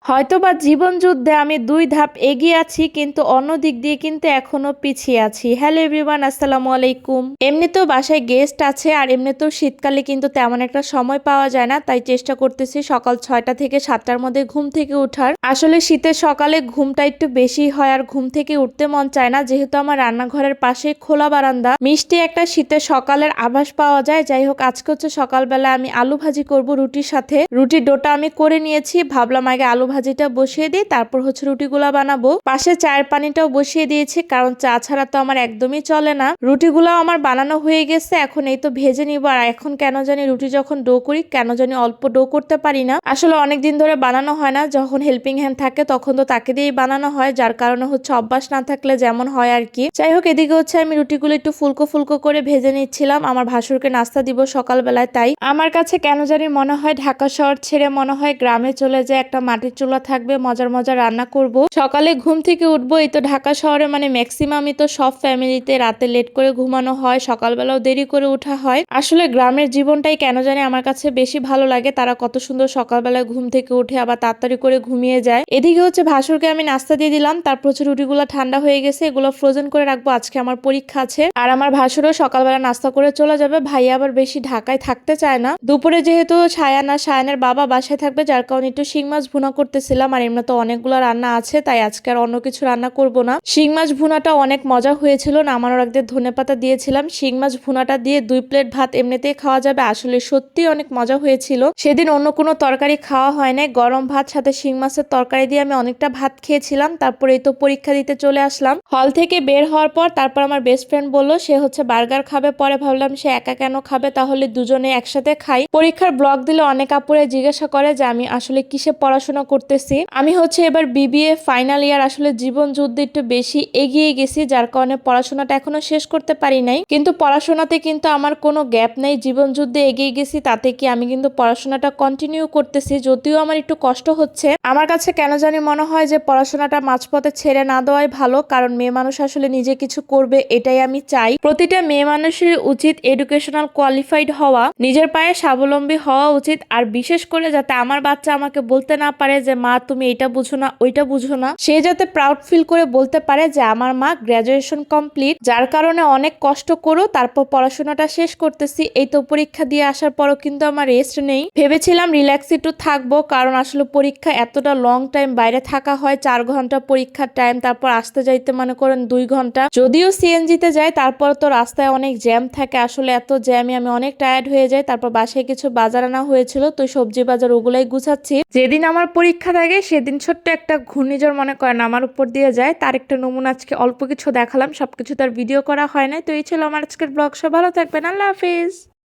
হয়তোবা জীবন যুদ্ধে আমি ২ ধাপ এগিয়ে আছি, কিন্তু অন্য দিক দিয়ে কিন্তু এখনো পিছিয়ে আছি। হ্যালো এভরিওয়ান, আসসালামু আলাইকুম। এমনিতেও বাসায় গেস্ট আছে, আর এমনিতেও শীতকালে কিন্তু তেমন একটা সময় পাওয়া যায় না, তাই চেষ্টা করতেছি সকাল ৬টা থেকে ৭টার মধ্যে ঘুম থেকে ওঠার। আসলে শীতের সকালে ঘুমটা একটু বেশি হয়, আর ঘুম থেকে উঠতে মন চায় না, যেহেতু আমার রান্নাঘরের পাশে খোলা বারান্দা। মিষ্টি একটা শীতের সকালের আভাস পাওয়া যায়। যাই হোক, আজকে হচ্ছে সকালবেলা আমি আলু ভাজি করব রুটির সাথে। রুটির ডোটা আমি করে নিয়েছি, ভাবলাম আগে আলু ভাজিটা বসিয়ে দিই, তারপর হচ্ছে রুটিগুলা বানাবো। পাশে চায়ের পানিটাও বসিয়ে দিয়েছি, কারণ চা ছাড়া তো আমার একদমই চলে না। রুটিগুলো আমার বানানো হয়ে গেছে, এখন এই তো ভেজে নিব। আর এখন কেন জানি রুটি যখন ডো করি, কেন জানি অল্প ডো করতে পারি না। আসলে অনেকদিন ধরে বানানো হয় না, যখন হেল্পিং হ্যান্ড থাকে তখন তো তাকে দিয়েই বানানো হয়, যার কারণে হচ্ছে অভ্যাস না থাকলে যেমন হয় আর কি। যাই হোক, এদিকে হচ্ছে আমি রুটিগুলো একটু ফুলকো ফুলকো করে ভেজে নিচ্ছিলাম। আমার ভাসুরকে নাস্তা দিব সকালবেলায়, তাই আমার কাছে কেন জানি মনে হয় ঢাকা শহর ছেড়ে মনে হয় গ্রামে চলে যায়, একটা মাটির চুলা থাকবে, মজার মজার রান্না করব। সকালে ঘুম থেকে উঠবো। এই তো ঢাকা শহরে মানে ম্যাক্সিমামই তো সব ফ্যামিলিতে রাতে লেট করে ঘুমানো হয়, সকালবেলাও দেরি করে উঠা হয়। আসলে গ্রামের জীবনটাই কেন জানি আমার কাছে বেশি ভালো লাগে। তারা কত সুন্দর সকালবেলায় ঘুম থেকে উঠে আবার তাড়াতাড়ি করে ঘুমিয়ে যায়। এদিকে হচ্ছে ভাসুরকে আমি নাস্তা দিয়ে দিলাম, তারপর হচ্ছে রুটিগুলো ঠান্ডা হয়ে গেছে, এগুলো ফ্রোজেন করে রাখবো, আজকে আমার পরীক্ষা আছে। আর আমার ভাসুরও সকালবেলা নাস্তা করে চলে যাবে। ভাইয়া আবার বেশি ঢাকায় থাকতে চায় না। দুপুরে যেহেতু সায়ানের বাবা বাসায় থাকবে, যার কারণে একটু শিং মাছ ভুনা করতেছিলাম। আর এমনি তো অনেকগুলো রান্না আছে, তাই আজকে আর অন্য কিছু রান্না করব না। শিং মাছ ভুনাটা অনেক মজা হয়েছিল, নামানোর আগে ধনেপাতা দিয়েছিলাম। শিং মাছ ভুনাটা দিয়ে 2 প্লেট ভাত এমনিতেই খাওয়া যাবে। আসলে সত্যি অনেক মজা হয়েছিল। সেদিন অন্য কোনো তরকারি খাওয়া হয় নাই, গরম ভাত সাথে শিং মাছের তরকারি দিয়ে আমি অনেকটা ভাত খেয়েছিলাম। তারপরে এই তো পরীক্ষা দিতে চলে আসলাম। হল থেকে বের হওয়ার পর তারপর আমার বেস্ট ফ্রেন্ড বললো সে হচ্ছে বার্গার খাবে। পরে ভাবলাম সে একা কেন খাবে, তাহলে দুজনে একসাথে খাই। পরীক্ষার ব্লগ দিলে অনেক আপুরে জিজ্ঞাসা করে যে আমি আসলে কিসে পড়াশোনা করতেছি। আমি হচ্ছে এবার বিবিএ ফাইনাল ইয়ার। আসলে জীবন যুদ্ধে একটু বেশি এগিয়ে গেছি, যার কারণে পড়াশোনাটা এখনো শেষ করতে পারি নাই। কিন্তু পড়াশোনাতে কিন্তু আমার কোনো গ্যাপ নেই, জীবন যুদ্ধে এগিয়ে গেছি, তাতে কি আমি কিন্তু পড়াশোনাটা কন্টিনিউ করতেছি, যদিও আমার একটু কষ্ট হচ্ছে। আমার কাছে কেন জানি মনে হয় যে পড়াশোনাটা মাঝপথে ছেড়ে না দেওয়াই ভালো, কারণ মেয়ে মানুষ আসলে নিজে কিছু করবে এটাই আমি চাই। প্রতিটা মেয়ে মানুষের উচিত এডুকেশনাল কোয়ালিফাইড হওয়া, নিজের পায়ে স্বাবলম্বী হওয়া উচিত। আর বিশেষ করে যাতে আমার বাচ্চা আমাকে বলতে না পারে যে মা তুমি এটা বুঝো না ওইটা বুঝো না, সে যাতে প্রাউড ফিল করে বলতে পারে যে আমার মা গ্রাজুয়েশন কমপ্লিট, যার কারণে অনেক কষ্ট করো তারপর পড়াশোনাটা শেষ করতেছি। এই তো পরীক্ষা দিয়ে আসার পরও কিন্তু আমার রেস্ট নেই। ভেবেছিলাম রিল্যাক্স একটু থাকবো, কারণ আসলে পরীক্ষা এতটা লং টাইম বাইরে থাকা হয়, 4 ঘন্টা পরীক্ষার টাইম, তারপর আসতে যাইতে মনে করেন 2 ঘন্টা। যদিও সিএনজিতে যাই, তারপর তো রাস্তায় অনেক জ্যাম থাকে। আসলে এত জ্যামে আমি অনেক টায়ার্ড হয়ে যাই। তারপর বাসায় কিছু বাজার আনা হয়েছিল, তো সবজি বাজার ওগুলাই গুছাচ্ছি। যেদিন আমার পরীক্ষা থাকে সেদিন ছোট্ট একটা ঘূর্ণিঝড় মনে করেন আমার উপর দিয়ে যায়, তার একটা নমুনা আজকে অল্প কিছু দেখালাম, সবকিছু তার ভিডিও করা হয় না। তো এই ছিল আমার আজকের ব্লগ। সব ভালো থাকবেন, আল্লাহ হাফিজ।